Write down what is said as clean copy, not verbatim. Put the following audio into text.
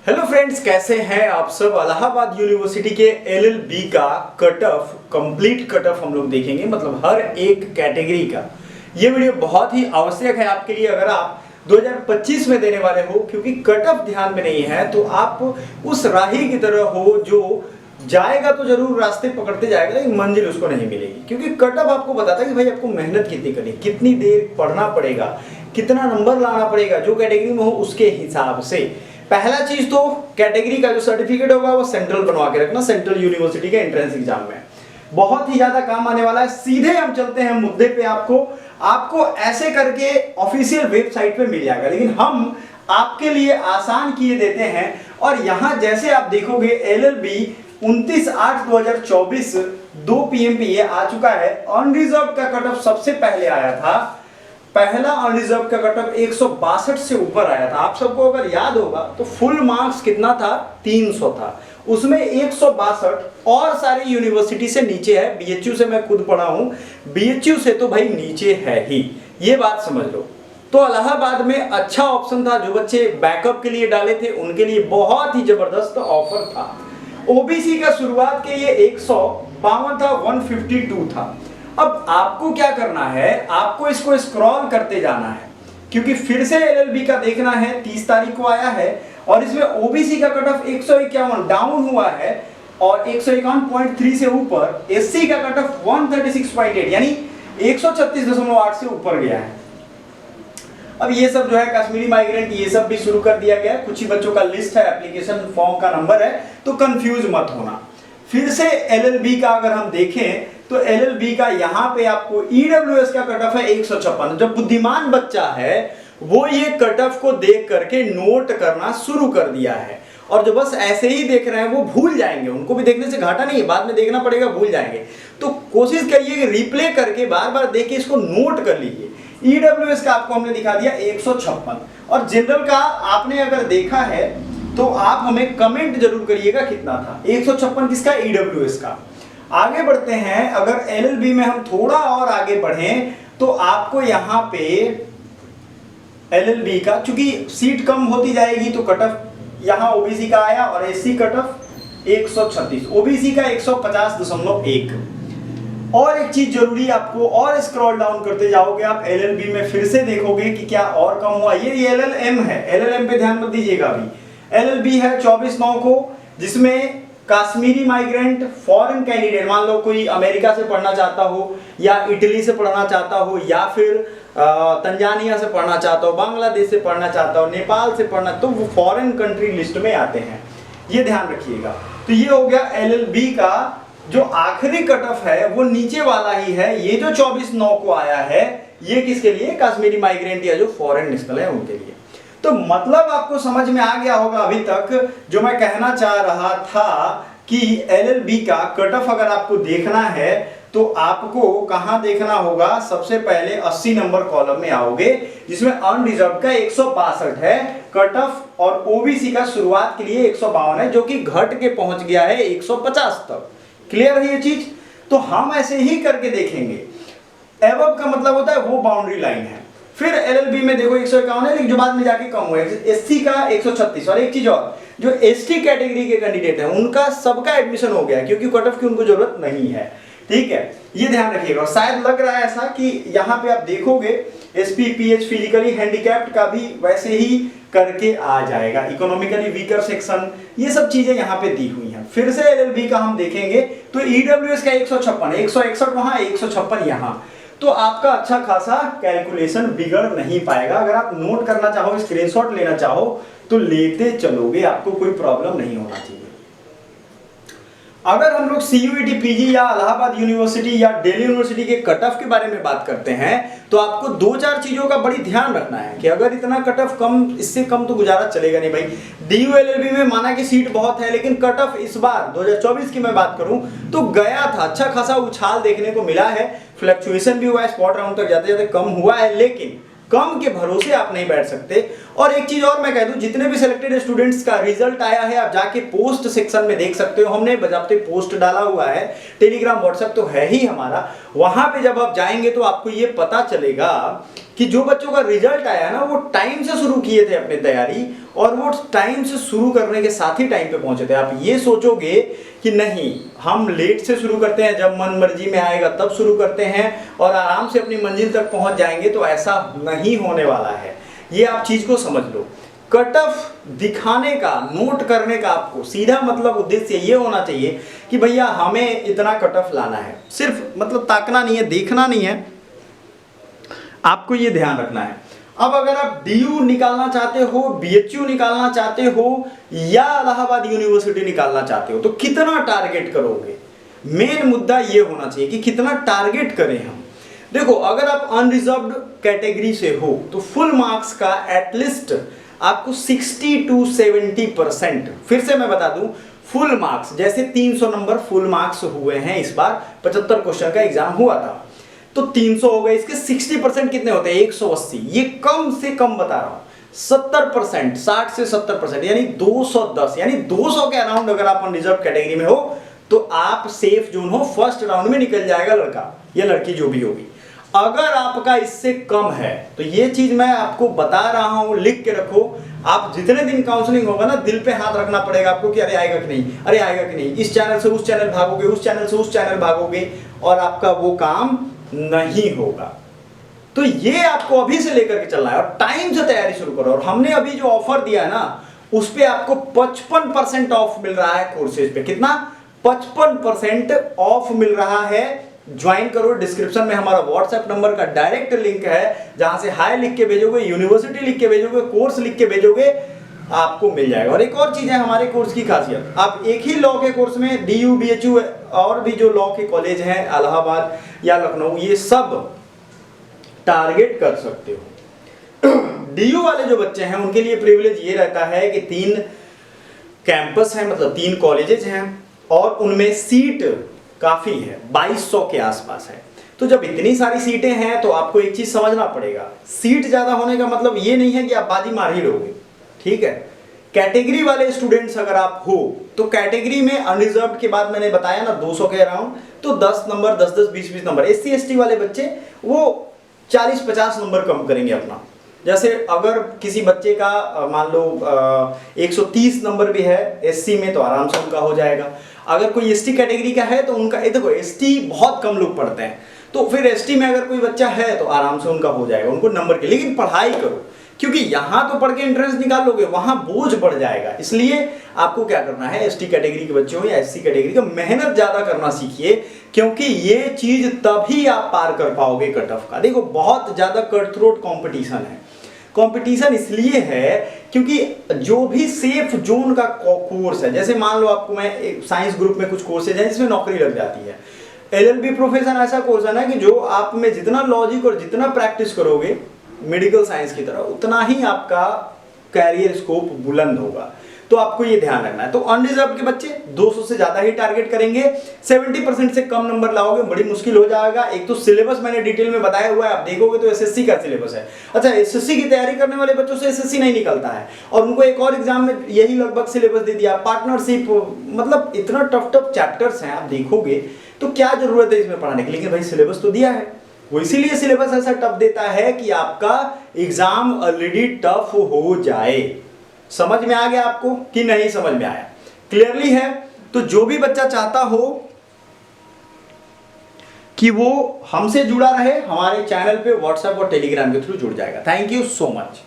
Hello friends, कैसे हैं आप सब। इलाहाबाद यूनिवर्सिटी के एलएलबी का cut off, complete cut off हम लोग देखेंगे, मतलब हर एक कैटेगरी का। ये वीडियो बहुत ही आवश्यक है आपके लिए अगर आप 2025 में देने वाले हो, क्योंकि कट ऑफ ध्यान में नहीं है तो आप उस राही की तरह हो जो जाएगा तो जरूर रास्ते पकड़ते जाएगा लेकिन मंजिल उसको नहीं मिलेगी। क्योंकि कट ऑफ आपको बताता है कि भाई आपको मेहनत कितनी करनी, कितनी देर पढ़ना पड़ेगा, कितना नंबर लाना पड़ेगा, जो कैटेगरी में हो उसके हिसाब से। पहला चीज तो कैटेगरी का जो सर्टिफिकेट होगा वो सेंट्रल बनवा के रखना, सेंट्रल यूनिवर्सिटी के एंट्रेंस एग्जाम में बहुत ही ज्यादा काम आने वाला है। सीधे हम चलते हैं मुद्दे पे। आपको ऐसे करके ऑफिशियल वेबसाइट पे मिल जाएगा, लेकिन हम आपके लिए आसान किए देते हैं। और यहां जैसे आप देखोगे एलएलबी 29/8/2024 2 PM पे ये आ चुका है। अनरिजर्व का कट ऑफ सबसे पहले आया था, पहला अनरिजर्व का कट ऑफ 162 से ऊपर आया था। आप सबको अगर याद होगा तो फुल मार्क्स कितना था, 300 था, उसमें 162 और सारी यूनिवर्सिटी से नीचे है। बीएचयू से मैं खुद पढ़ा हूं, बीएचयू से तो भाई नीचे है ही, ये बात समझ लो। तो इलाहाबाद में अच्छा ऑप्शन था, जो बच्चे बैकअप के लिए डाले थे उनके लिए बहुत ही जबरदस्त ऑफर था। ओबीसी का शुरुआत के लिए 152 था, 152 था। अब आपको क्या करना है, आपको इसको स्क्रॉल करते जाना है, क्योंकि फिर से एलएलबी का देखना है। 30 तारीख को आया है और इसमें ओबीसी का कट ऑफ 151 डाउन हुआ है और 151.3 से ऊपर। एससी का कट ऑफ 136.8 यानी 136.8 से ऊपर गया है। अब ये सब जो है कश्मीरी माइग्रेंट, ये सब भी शुरू कर दिया गया है। कुछ ही बच्चों का लिस्ट है, एप्लीकेशन फॉर्म का नंबर है, तो कंफ्यूज मत होना। फिर से एलएलबी का अगर हम देखें तो एलएलबी का यहाँ पे आपको ईडब्ल्यूएस का कट ऑफ है 156। जो बुद्धिमान बच्चा है वो ये कट ऑफ को देख करके नोट करना शुरू कर दिया है, और जो बस ऐसे ही देख रहे हैं वो भूल जाएंगे। उनको भी देखने से घाटा नहीं है, बाद में देखना पड़ेगा, भूल जाएंगे। तो कोशिश करिए कि रिप्ले करके बार बार देख के इसको नोट कर लीजिए। ईडब्ल्यूएस का आपको हमने दिखा दिया 156, और जनरल का आपने अगर देखा है तो आप हमें कमेंट जरूर करिएगा कितना था। 156 किसका, ईडब्ल्यूएस का। आगे बढ़ते हैं, अगर एलएलबी में हम थोड़ा और आगे बढ़ें तो आपको यहां पे एलएलबी का, चूंकि सीट कम होती जाएगी तो कट ऑफ यहां ओबीसी का आया और एससी कट ऑफ 136, ओबीसी का 150.1। और एक चीज जरूरी, आपको और स्क्रॉल डाउन करते जाओगे आप एलएलबी में, फिर से देखोगे कि क्या और कम हुआ। ये एलएलएम है, एलएलएम पे ध्यान मत दीजिएगा। अभी एलएलबी है 24/9 को, जिसमें कश्मीरी माइग्रेंट फॉरेन कैंडिडेट, मान लो कोई अमेरिका से पढ़ना चाहता हो या इटली से पढ़ना चाहता हो या फिर तंजानिया से पढ़ना चाहता हो, बांग्लादेश से पढ़ना चाहता हो, नेपाल से पढ़ना, तो वो फॉरेन कंट्री लिस्ट में आते हैं, ये ध्यान रखिएगा। तो ये हो गया एलएलबी का। जो आखिरी कट ऑफ है वो नीचे वाला ही है। ये जो 24/9 को आया है ये किसके लिए, कश्मीरी माइग्रेंट या जो फॉरेन नेशनल है उनके लिए। तो मतलब आपको समझ में आ गया होगा अभी तक जो मैं कहना चाह रहा था कि एलएलबी का कट ऑफ अगर आपको देखना है तो आपको कहां देखना होगा। सबसे पहले 80 नंबर कॉलम में आओगे, जिसमें अनरिजर्व का 162 है कट ऑफ, और ओबीसी का शुरुआत के लिए 152 है, जो कि घट के पहुंच गया है 150 तक। क्लियर है ये चीज। तो हम ऐसे ही करके देखेंगे। एबव का मतलब होता है वो बाउंड्री लाइन है। फिर एलएलबी में देखो 151 है, लेकिन जो बाद में जाके कम हुआ है। एससी का 136। और एक चीज और, जो एसटी कैटेगरी के कैंडिडेट हैं उनका सबका एडमिशन हो गया, क्योंकि कट ऑफ की उनको जरूरत नहीं है। ठीक है, ये ध्यान रखिएगा। और शायद लग रहा है ऐसा कि यहाँ पे आप देखोगे एसपी पीएच फिजिकली हैंडीकैप्ड का भी वैसे ही करके आ जाएगा, इकोनॉमिकली वीकर सेक्शन, ये सब चीजें यहाँ पे दी हुई हैं। फिर से एलएलबी का हम देखेंगे तो ईडब्ल्यूएस का 156, 161 वहां, 156 यहाँ। तो आपका अच्छा खासा कैलकुलेशन बिगड़ नहीं पाएगा। अगर आप नोट करना चाहो, स्क्रीनशॉट लेना चाहो तो लेते चलोगे, आपको कोई प्रॉब्लम नहीं होना चाहिए। अगर हम लोग सीयूईटी पीजी या इलाहाबाद यूनिवर्सिटी या दिल्ली यूनिवर्सिटी के कट ऑफ के बारे में बात करते हैं तो आपको 2-4 चीजों का बड़ी ध्यान रखना है कि अगर इतना कट ऑफ कम, इससे कम तो गुजारा चलेगा नहीं भाई। डीयूएलएलबी में माना कि सीट बहुत है, लेकिन कट ऑफ इस बार 2024 की मैं बात करूं तो गया था, अच्छा खासा उछाल देखने को मिला है, फ्लक्चुएशन भी हुआ है, स्पॉट राउंड तक जाते जाते कम हुआ है, लेकिन कम के भरोसे आप नहीं बैठ सकते। और एक चीज और मैं कह दूं, जितने भी सिलेक्टेड स्टूडेंट्स का रिजल्ट आया है आप जाके पोस्ट सेक्शन में देख सकते हो। हमने बजाते पोस्ट डाला हुआ है, टेलीग्राम व्हाट्सएप तो है ही हमारा, वहां पे जब आप जाएंगे तो आपको ये पता चलेगा कि जो बच्चों का रिजल्ट आया ना वो टाइम से शुरू किए थे अपनी तैयारी, और वो टाइम से शुरू करने के साथ ही टाइम पे पहुंचे थे। आप ये सोचोगे कि नहीं हम लेट से शुरू करते हैं, जब मन मर्जी में आएगा तब शुरू करते हैं और आराम से अपनी मंजिल तक पहुंच जाएंगे, तो ऐसा नहीं होने वाला है। ये आप चीज को समझ लो। कट ऑफ दिखाने का, नोट करने का आपको सीधा मतलब उद्देश्य ये होना चाहिए कि भैया हमें इतना कट ऑफ लाना है। सिर्फ मतलब ताकना नहीं है, देखना नहीं है, आपको ये ध्यान रखना है। अब अगर आप डीयू निकालना चाहते हो, बीएचयू निकालना चाहते हो या इलाहाबाद यूनिवर्सिटी निकालना चाहते हो, तो कितना टारगेट करोगे? मेन मुद्दा ये होना चाहिए कि कितना टारगेट करें हम। देखो अगर आप अनरिजर्व्ड कैटेगरी से हो तो फुल मार्क्स का एटलीस्ट आपको 60 to 70%, फिर से मैं बता दूं, फुल मार्क्स जैसे 300 नंबर फुल मार्क्स हुए हैं इस बार, 75 क्वेश्चन का एग्जाम हुआ था, तो 300 हो गए, इसके 60% कितने होते हैं? 180। ये कम से कम बता रहा हूं, 70%, 60 से 70%, यानी 210, यानी 200 के अराउंड अगर आप अनरिजर्व्ड कैटेगरी में हो तो आप सेफ जोन हो, फर्स्ट राउंड में निकल जाएगा लड़का या लड़की जो भी होगी। अगर आपका इससे कम है तो ये चीज मैं आपको बता रहा हूं, लिख के रखो। आप जितने दिन काउंसलिंग होगा ना, दिल पे हाथ रखना पड़ेगा आपको कि अरे आएगा कि नहीं, अरे आएगा कि नहीं, इस चैनल से उस चैनल भागोगे, उस चैनल से उस चैनल भागोगे और आपका वो काम नहीं होगा। तो ये आपको अभी से लेकर के चलना है और टाइम से तैयारी शुरू करो। और हमने अभी जो ऑफर दिया है ना, उस पे आपको 55% ऑफ मिल रहा है कोर्सेज पे। कितना? 55% ऑफ मिल रहा है। ज्वाइन करो, डिस्क्रिप्शन में हमारा व्हाट्सएप नंबर का डायरेक्ट लिंक है, जहां से हाई लिख के भेजोगे, यूनिवर्सिटी लिख के भेजोगे, कोर्स लिख के भेजोगे, आपको मिल जाएगा। और एक और चीज है हमारे कोर्स की खासियत, आप एक ही लॉ के कोर्स में डीयू, बीएचयू और भी जो लॉ के कॉलेज हैं इलाहाबाद या लखनऊ, ये सब टारगेट कर सकते हो। डीयू वाले जो बच्चे हैं उनके लिए प्रिविलेज ये रहता है कि 3 कैंपस हैं, मतलब 3 कॉलेजेस हैं और उनमें सीट काफी है, 2200 के आसपास है। तो जब इतनी सारी सीटें हैं तो आपको एक चीज समझना पड़ेगा, सीट ज्यादा होने का मतलब ये नहीं है कि आप बाजी मार ही लोगे, ठीक है। कैटेगरी वाले स्टूडेंट्स अगर आप हो तो कैटेगरी में अनरिजर्व्ड के बाद मैंने बताया ना 200 के अराउंड, तो 10 नंबर, 10-10, 20-20 नंबर। एससी एसटी वाले बच्चे वो 40-50 नंबर कम करेंगे अपना। जैसे अगर किसी बच्चे का मान लो 130 नंबर भी है एससी में, तो आराम से उनका हो जाएगा। अगर कोई एसटी कैटेगरी का है तो उनका, देखो एसटी बहुत कम लोग पढ़ते हैं, तो फिर एसटी में अगर कोई बच्चा है तो आराम से उनका हो जाएगा, उनको नंबर के। लेकिन पढ़ाई करो, क्योंकि यहां तो पढ़ के एंट्रेंस निकाल लोगे, वहां बोझ बढ़ जाएगा। इसलिए आपको क्या करना है, एसटी कैटेगरी के बच्चे हो या एससी कैटेगरी का, मेहनत ज्यादा करना सीखिए, क्योंकि ये चीज तभी आप पार कर पाओगे कट ऑफ का। देखो बहुत ज्यादा कट थ्रोट कॉम्पिटिशन है। कंपटीशन इसलिए है क्योंकि जो भी सेफ जोन का कोर्स है, जैसे मान लो आपको मैं साइंस ग्रुप में कुछ कोर्सेज हैं जिसमें नौकरी लग जाती है। एलएलबी प्रोफेशन ऐसा कोर्स है ना कि जो आप में जितना लॉजिक और जितना प्रैक्टिस करोगे मेडिकल साइंस की तरह, उतना ही आपका कैरियर स्कोप बुलंद होगा। तो आपको ये ध्यान रखना है। तो अनरिजर्व्ड के बच्चे 200 से ज्यादा ही टारगेट करेंगे, 70% से कम नंबर लाओगे बड़ी मुश्किल हो जाएगा। एक तो सिलेबस मैंने डिटेल में बताया हुआ है, आप देखोगे तो एसएससी का सिलेबस है। अच्छा, एसएससी की तैयारी करने वाले बच्चों से एसएससी नहीं निकलता है और उनको एक और एग्जाम में यही लगभग सिलेबस दे दिया, पार्टनरशिप, मतलब इतना टफ टफ चैप्टर्स हैं, आप देखोगे तो क्या जरूरत है इसमें पढ़ाने की। लेकिन भाई सिलेबस तो दिया है, वो इसीलिए सिलेबस ऐसा टफ देता है कि आपका एग्जाम ऑलरेडी टफ हो जाए। समझ में आ गया आपको कि नहीं समझ में आया? क्लियरली है? तो जो भी बच्चा चाहता हो कि वो हमसे जुड़ा रहे, हमारे चैनल पे व्हाट्सएप और टेलीग्राम के थ्रू जुड़ जाएगा। Thank you so much.